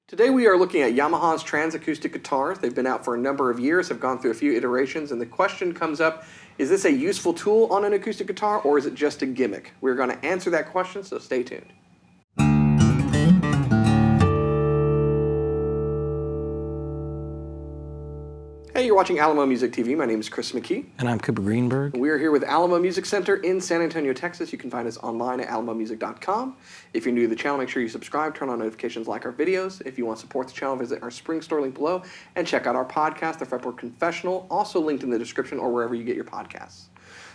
Today we are looking at Yamaha's Transacoustic guitars. They've been out for a number of years, have gone through a few iterations, and the question comes up, is this a useful tool on an acoustic guitar, or is it just a gimmick? We're going to answer that question, so stay tuned. Hey, you're watching Alamo Music TV. My name is Chris McKee. And I'm Cooper Greenberg. We are here with Alamo Music Center in San Antonio, Texas. You can find us online at alamomusic.com. If you're new to the channel, make sure you subscribe, turn on notifications, like our videos. If you want to support the channel, visit our Spring store link below and check out our podcast, the Fretboard Confessional, also linked in the description or wherever you get your podcasts.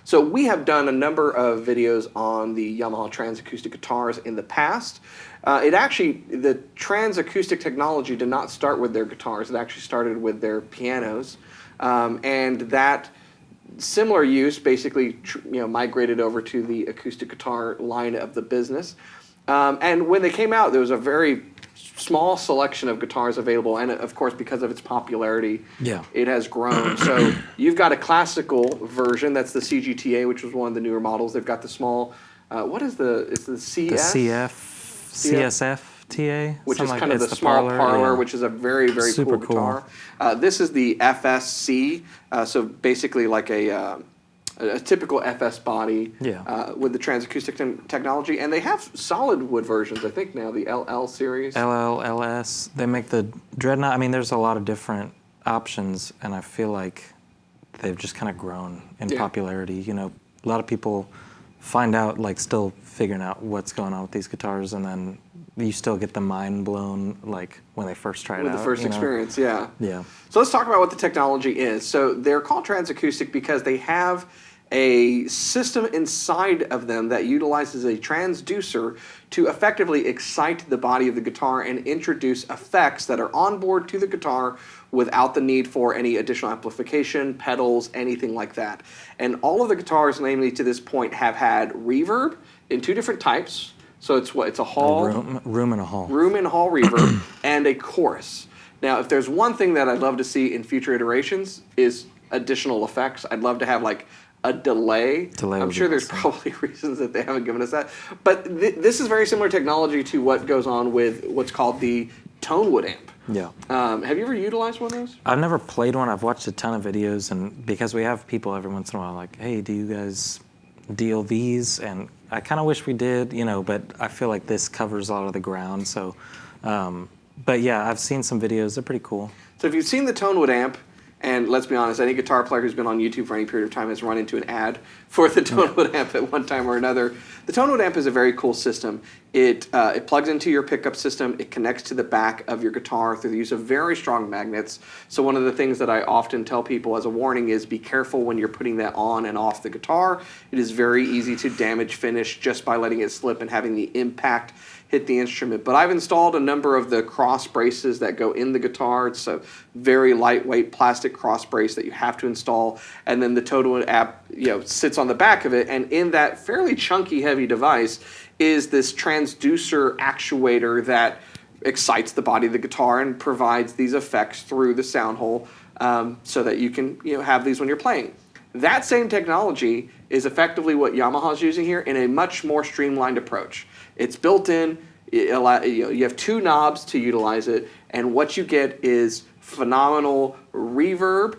So we have done a number of videos on the Yamaha Transacoustic guitars in the past. The Transacoustic technology did not start with their guitars. It actually started with their pianos. And that similar use basically migrated over to the acoustic guitar line of the business. And when they came out, there was a very small selection of guitars available, and of course, because of its popularity, it has grown. So you've got a classical version, that's the CGTA, which was one of the newer models. They've got the small, it's the CS? The CSF TA? Which is kind of the small parlor, which is a very, very cool guitar. This is the FSC, so basically like a typical FS body with the Transacoustic technology, and they have solid wood versions, I think now, the LL series. LL, LS, they make the Dreadnought. I mean, there's a lot of different options, and I feel like they've just kind of grown in popularity. You know, a lot of people find out, like, still figuring out what's going on with these guitars, and then you still get the mind blown, like, when they first try it out. With the first experience, yeah. Yeah. So let's talk about what the technology is. So they're called Transacoustic because they have a system inside of them that utilizes a transducer to effectively excite the body of the guitar and introduce effects that are on board to the guitar without the need for any additional amplification, pedals, anything like that. And all of the guitars, namely to this point, have had reverb in two different types. So it's a hall, room and a hall reverb, and a chorus. Now, if there's one thing that I'd love to see in future iterations is additional effects. I'd love to have like a delay. I'm sure there's probably reasons that they haven't given us that. But this is very similar technology to what goes on with what's called the tone wood amp. Yeah. Have you ever utilized one of those? I've never played one. I've watched a ton of videos, and because we have people every once in a while like, hey, do you guys deal these? And I kind of wish we did, but I feel like this covers a lot of the ground. So, but yeah, I've seen some videos. They're pretty cool. So if you've seen the tone wood amp, and let's be honest, any guitar player who's been on YouTube for any period of time has run into an ad for the tone wood amp at one time or another. The tone wood amp is a very cool system. It plugs into your pickup system. It connects to the back of your guitar through the use of very strong magnets. So one of the things that I often tell people as a warning is be careful when you're putting that on and off the guitar. It is very easy to damage finish just by letting it slip and having the impact hit the instrument. But I've installed a number of the cross braces that go in the guitar. It's a very lightweight plastic cross brace that you have to install, and then the tone wood amp sits on the back of it, and in that fairly chunky, heavy device is this transducer actuator that excites the body of the guitar and provides these effects through the sound hole so that you can have these when you're playing. That same technology is effectively what Yamaha's using here in a much more streamlined approach. It's built in, you have two knobs to utilize it, and what you get is phenomenal reverb,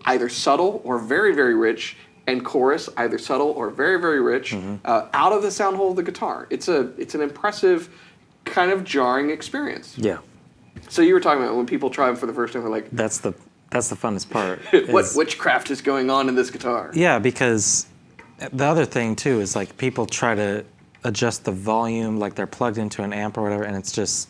either subtle or very, very rich, and chorus, either subtle or very, very rich, out of the sound hole of the guitar. It's an impressive, kind of jarring experience. Yeah. So you were talking about when people try them for the first time, they're like, That's the funnest part. What witchcraft is going on in this guitar? Yeah, because the other thing too is like people try to adjust the volume, like they're plugged into an amp or whatever, and it's just,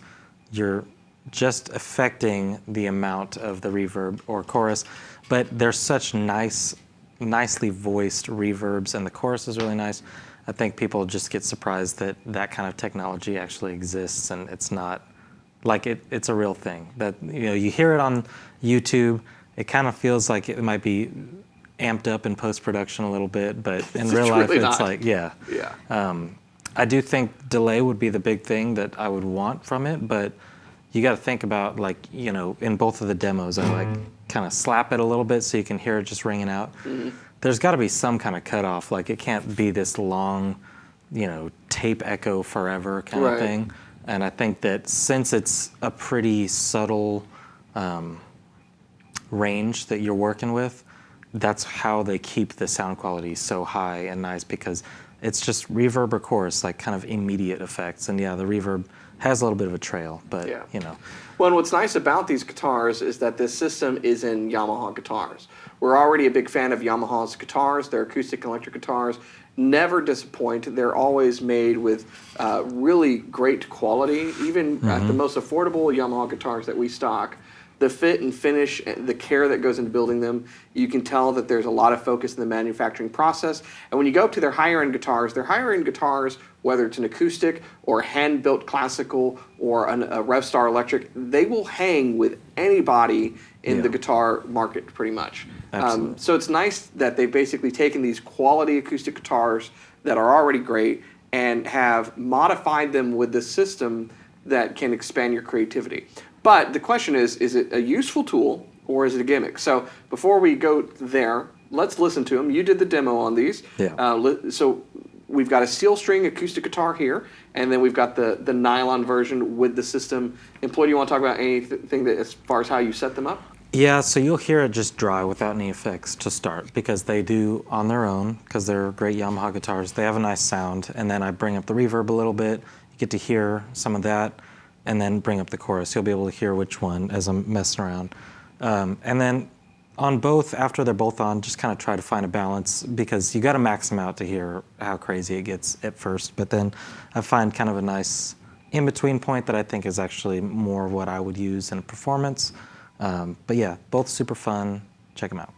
you're just affecting the amount of the reverb or chorus. But there's such nicely voiced reverbs, and the chorus is really nice. I think people just get surprised that that kind of technology actually exists, and it's not like it's a real thing. That you hear it on YouTube, it kind of feels like it might be amped up in post-production a little bit, but in real life really it's not. like, I do think delay would be the big thing that I would want from it, but you got to think about, like, in both of the demos, I like kind of slap it a little bit so you can hear it just ringing out. There's got to be some kind of cutoff. Like, it can't be this long, tape echo forever kind of thing. And I think that since it's a pretty subtle range that you're working with, that's how they keep the sound quality so high and nice, because it's just reverb or chorus, like kind of immediate effects. And yeah, the reverb has a little bit of a trail, but you know. Well, and what's nice about these guitars is that this system is in Yamaha guitars. We're already a big fan of Yamaha's guitars. Their acoustic electric guitars never disappoint. They're always made with really great quality. Even at the most affordable Yamaha guitars that we stock, the fit and finish, the care that goes into building them, you can tell that there's a lot of focus in the manufacturing process. And when you go up to their higher end guitars, whether it's an acoustic or hand-built classical or a Revstar electric, they will hang with anybody in the guitar market pretty much. So it's nice that they've basically taken these quality acoustic guitars that are already great and have modified them with the system that can expand your creativity. But the question is it a useful tool or is it a gimmick? So before we go there, let's listen to them. You did the demo on these. So we've got a steel string acoustic guitar here, and then we've got the nylon version with the system. Employee, do you want to talk about anything that, as far as how you set them up? Yeah, so you'll hear it just dry without any effects to start, because they do on their own, because they're great Yamaha guitars. They have a nice sound, and then I bring up the reverb a little bit. You get to hear some of that, and then bring up the chorus. You'll be able to hear which one as I'm messing around. And then on both, after they're both on, just kind of try to find a balance, because you got to max them out to hear how crazy it gets at first. But then I find kind of a nice in-between point that I think is actually more what I would use in a performance. But yeah, both super fun. Check them out.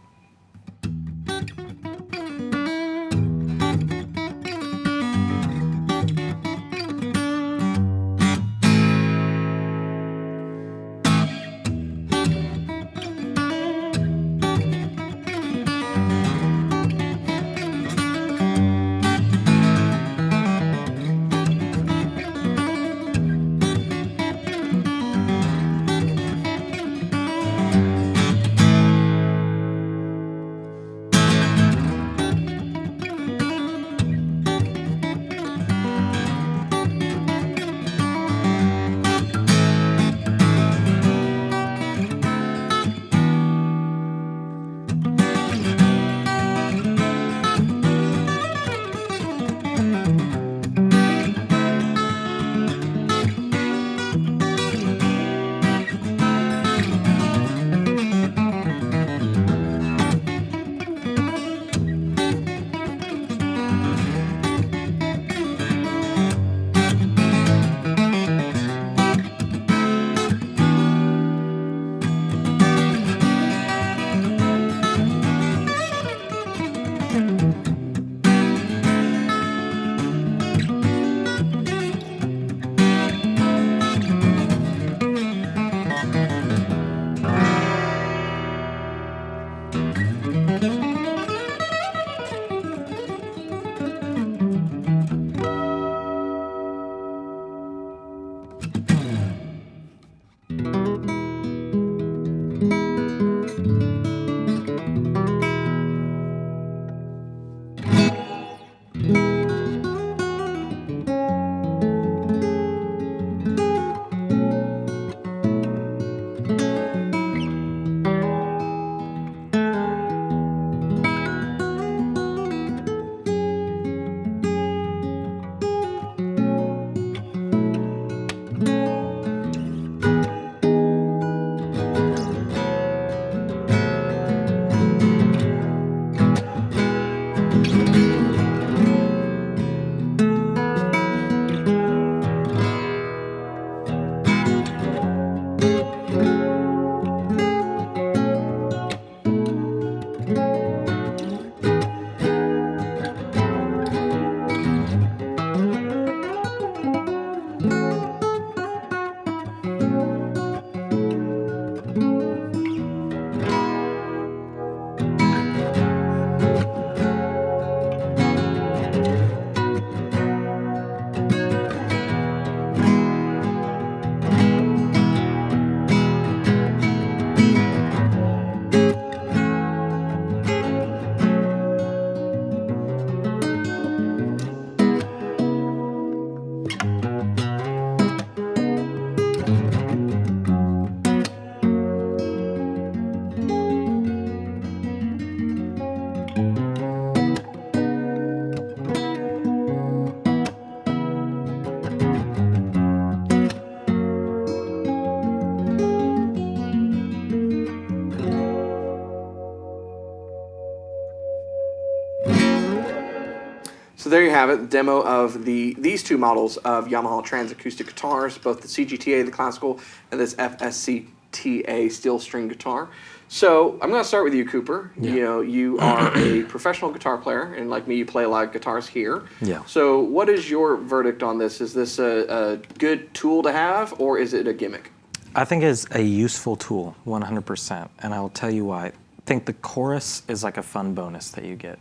there you have it, demo of these two models of Yamaha Transacoustic guitars, both the CGTA, the classical, and this FSCTA steel string guitar. So I'm going to start with you, Cooper. Yeah. You know, you are a professional guitar player, and like me, you play a lot of guitars here. Yeah. So what is your verdict on this? Is this a good tool to have, or is it a gimmick? I think it's a useful tool, 100%, and I will tell you why. I think the chorus is like a fun bonus that you get.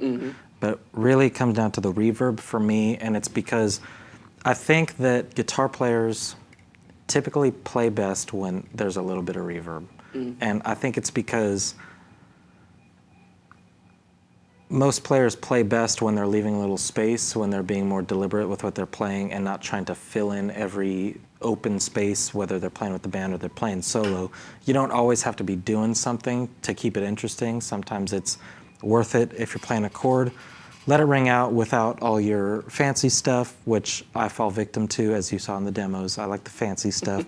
But really it comes down to the reverb for me, and it's because I think that guitar players typically play best when there's a little bit of reverb. And I think it's because most players play best when they're leaving a little space, when they're being more deliberate with what they're playing and not trying to fill in every open space, whether they're playing with the band or they're playing solo. You don't always have to be doing something to keep it interesting. Sometimes it's worth it if you're playing a chord. Let it ring out without all your fancy stuff, which I fall victim to, as you saw in the demos. I like the fancy stuff.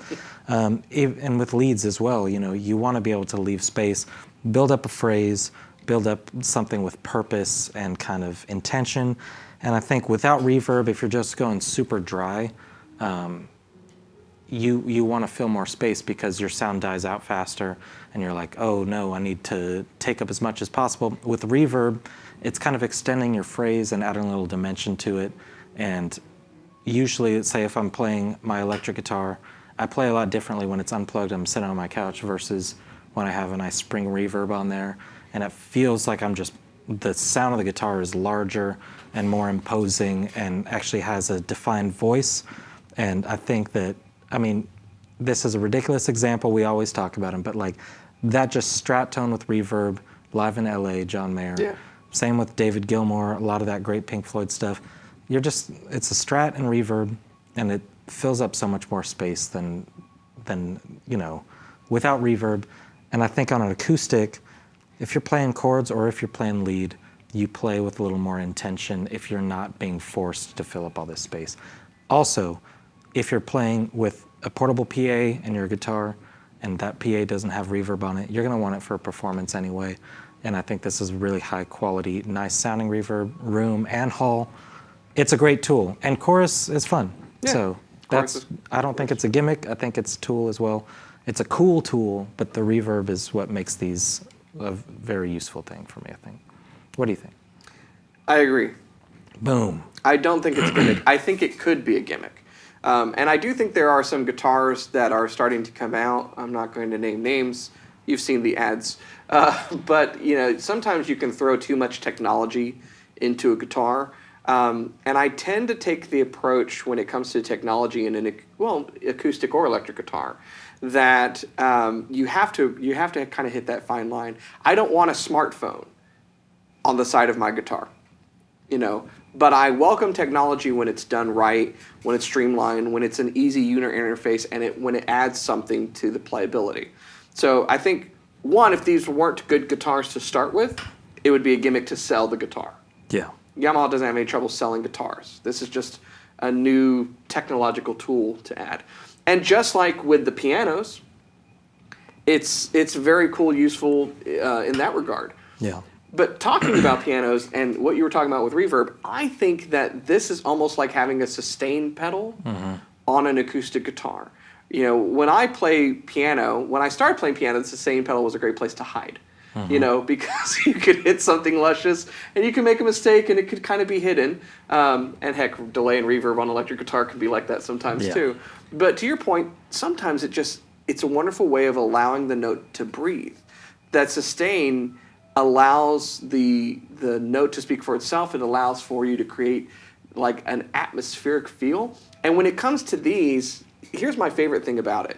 And with leads as well, you know, you want to be able to leave space, build up a phrase, build up something with purpose and kind of intention. And I think without reverb, if you're just going super dry, you want to fill more space because your sound dies out faster and you're like, oh no, I need to take up as much as possible. With reverb, it's kind of extending your phrase and adding a little dimension to it. And usually, say if I'm playing my electric guitar, I play a lot differently when it's unplugged. I'm sitting on my couch versus when I have a nice spring reverb on there. And it feels like the sound of the guitar is larger and more imposing and actually has a defined voice. And I think that, I mean, this is a ridiculous example. We always talk about them, but like that just Strat tone with reverb, live in LA, John Mayer. Yeah. Same with David Gilmour, a lot of that great Pink Floyd stuff. It's a Strat and reverb, and it fills up so much more space than you know, without reverb. And I think on an acoustic, if you're playing chords or if you're playing lead, you play with a little more intention if you're not being forced to fill up all this space. Also, if you're playing with a portable PA and your guitar, and that PA doesn't have reverb on it, you're going to want it for a performance anyway. And I think this is really high quality, nice sounding reverb, room and hall. It's a great tool, and chorus is fun. Yeah, so I don't think it's a gimmick. I think it's a tool as well. It's a cool tool, but the reverb is what makes these a very useful thing for me, I think. What do you think? I agree. Boom. I don't think it's a gimmick. I think it could be a gimmick. And I do think there are some guitars that are starting to come out. I'm not going to name names. You've seen the ads. But you know, sometimes you can throw too much technology into a guitar. And I tend to take the approach when it comes to technology in acoustic or electric guitar, that you have to kind of hit that fine line. I don't want a smartphone on the side of my guitar, you know, but I welcome technology when it's done right, when it's streamlined, when it's an easy user interface, and when it adds something to the playability. So I think, one, if these weren't good guitars to start with, it would be a gimmick to sell the guitar. Yeah. Yamaha doesn't have any trouble selling guitars. This is just a new technological tool to add. And just like with the pianos, it's very cool, useful in that regard. Yeah. But talking about pianos and what you were talking about with reverb, I think that this is almost like having a sustain pedal on an acoustic guitar. You know, when I started playing piano, the sustain pedal was a great place to hide. You know, because you could hit something luscious and you can make a mistake and it could kind of be hidden. And heck, delay and reverb on electric guitar can be like that sometimes too. But to your point, sometimes it's a wonderful way of allowing the note to breathe. That sustain allows the note to speak for itself. It allows for you to create like an atmospheric feel. And when it comes to these, here's my favorite thing about it,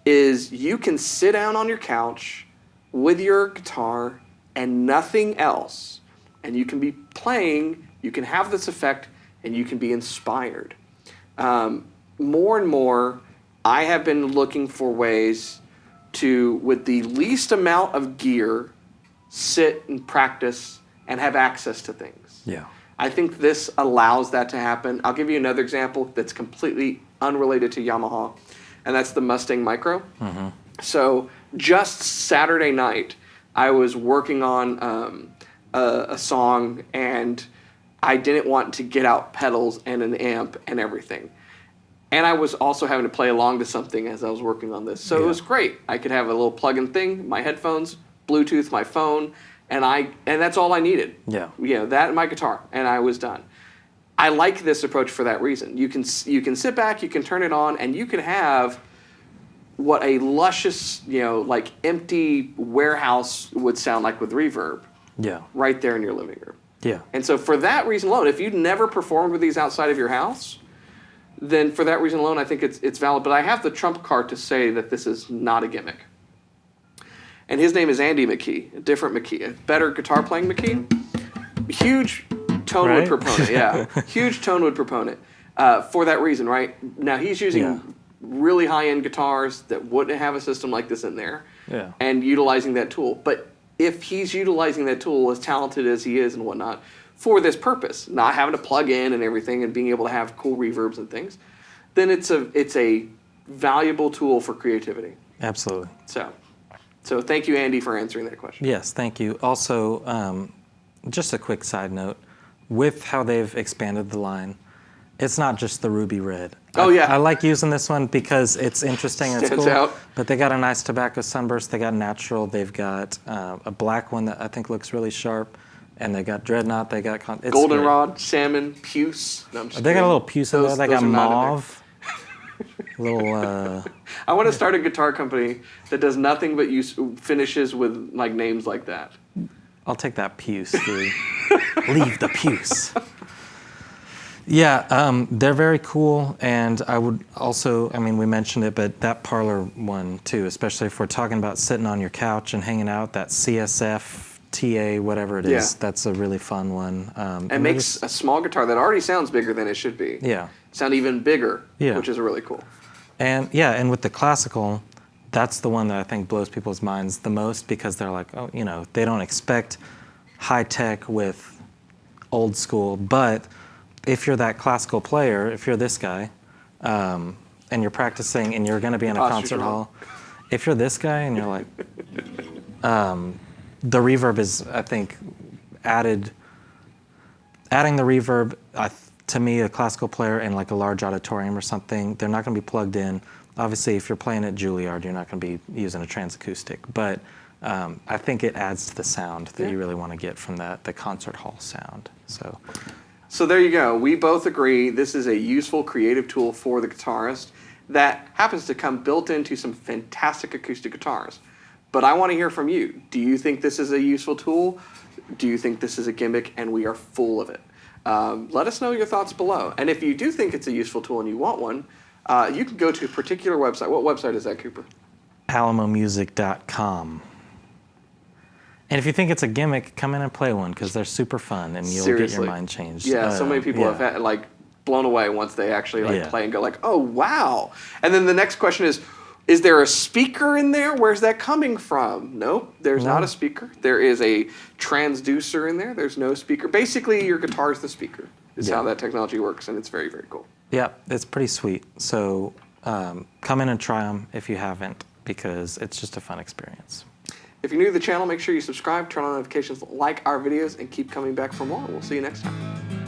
is you can sit down on your couch with your guitar and nothing else, and you can be playing, you can have this effect, and you can be inspired. More and more, I have been looking for ways to, with the least amount of gear, sit and practice and have access to things. Yeah. I think this allows that to happen. I'll give you another example that's completely unrelated to Yamaha, and that's the Mustang Micro. So just Saturday night, I was working on a song, and I didn't want to get out pedals and an amp and everything. And I was also having to play along to something as I was working on this. So it was great. I could have a little plug-in thing, my headphones, Bluetooth, my phone, and that's all I needed. Yeah. You know, that and my guitar, and I was done. I like this approach for that reason. You can sit back, you can turn it on, and you can have what a luscious, you know, like empty warehouse would sound like with reverb. Yeah. Right there in your living room. Yeah. And so for that reason alone, if you'd never performed with these outside of your house, then for that reason alone, I think it's valid. But I have the trump card to say that this is not a gimmick. And his name is Andy McKee, a different McKee, a better guitar playing McKee. Huge tonewood proponent, yeah. Huge tonewood proponent for that reason, right? Now he's using really high-end guitars that wouldn't have a system like this in there and utilizing that tool. But if he's utilizing that tool as talented as he is and whatnot, for this purpose, not having to plug in and everything and being able to have cool reverbs and things, then it's a valuable tool for creativity. Absolutely. So thank you, Andy, for answering that question. Yes, thank you. Also, just a quick side note, with how they've expanded the line, it's not just the ruby red. I like using this one because it's interesting and it's cool. Out. But they got a nice tobacco sunburst. They got natural. They've got a black one that I think looks really sharp. And they got dreadnought. They got goldenrod, salmon, puce. No, they got a little puce in there. They got mauve. Little. I want to start a guitar company that does nothing but use finishes with like names like that. I'll take that puce, dude. Leave the puce. Yeah, they're very cool, and I would also, I mean, we mentioned it, but that parlor one too, especially if we're talking about sitting on your couch and hanging out, that CSF. TA, whatever it is, that's a really fun one. And makes a small guitar that already sounds bigger than it should be. Sound even bigger, which is really cool. And and with the classical, that's the one that I think blows people's minds the most because they're like, oh, you know, they don't expect high tech with old school. But if you're that classical player, if you're this guy, and you're practicing and you're going to be in a concert hall, if you're this guy and you're like, the reverb is, I think, adding the reverb, to me, a classical player in like a large auditorium or something, they're not going to be plugged in. Obviously, if you're playing at Juilliard, you're not going to be using a Transacoustic. But I think it adds to the sound that you really want to get from the concert hall sound. So there you go. We both agree this is a useful, creative tool for the guitarist that happens to come built into some fantastic acoustic guitars. But I want to hear from you. Do you think this is a useful tool? Do you think this is a gimmick and we are full of it? Let us know your thoughts below. And if you do think it's a useful tool and you want one, you can go to a particular website. What website is that, Cooper? alamomusic.com. And if you think it's a gimmick, come in and play one because they're super fun and you'll get your mind changed. Yeah, so many people have had, like blown away once they actually play and go like, oh, wow. And then the next question is there a speaker in there? Where's that coming from? Nope, there's not a speaker. There is a transducer in there. There's no speaker. Basically, your guitar is the speaker. Is how that technology works, and it's very, very cool. Yeah, it's pretty sweet. So come in and try them if you haven't, because it's just a fun experience. If you're new to the channel, make sure you subscribe, turn on notifications, like our videos, and keep coming back for more. We'll see you next time.